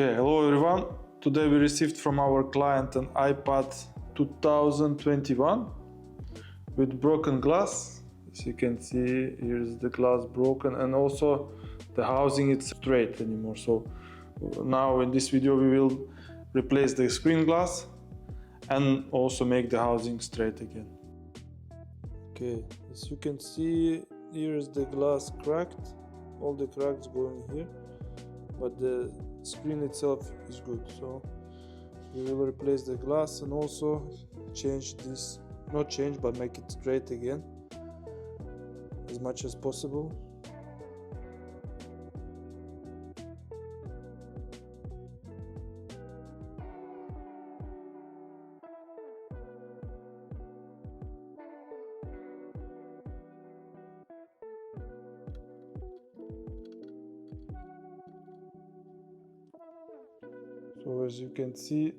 Okay, hello everyone. Today we received from our client an iPad 2021 with broken glass. As you can see, here's the glass broken, and also the housing is straight anymore. So now in this video we will replace the screen glass and also make the housing straight again. Okay, as you can see, here is the glass cracked. All the cracks going here, but the screen itself is good. So we will replace the glass and also change this, not change but make it straight again as much as possible. So as you can see,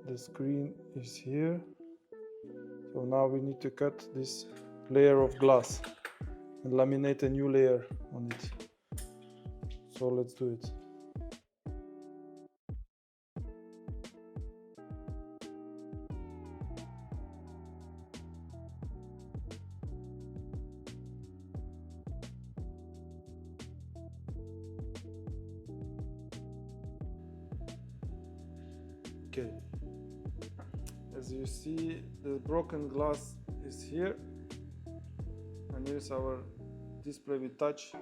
the screen is here. So now we need to cut this layer of glass and laminate a new layer on it. So let's do it. Okay, as you see, the broken glass is here, and here's our display with touch,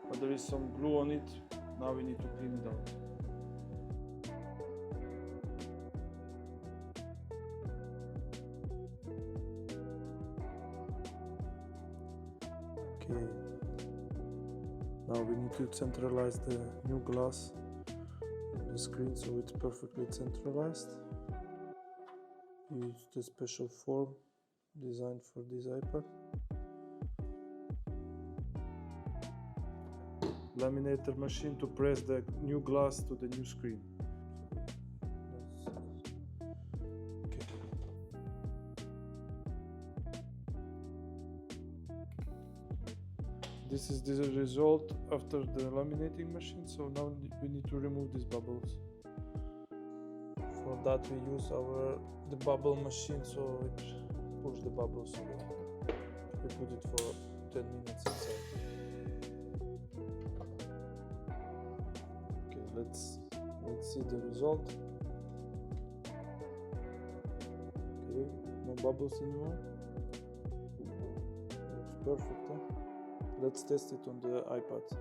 but there is some glue on it. Now we need to clean it out. Okay, now we need to centralize the new glass on the screen so it's perfectly centralized. Use the special form designed for this iPad. Laminator machine to press the new glass to the new screen. Okay. This is the result after the laminating machine. So now we need to remove these bubbles. For that we use the bubble machine, so it pushes the bubbles. So we put it for 10 minutes inside. Okay, let's see the result. Okay, no bubbles anymore. Looks perfect, huh? Let's test it on the iPad.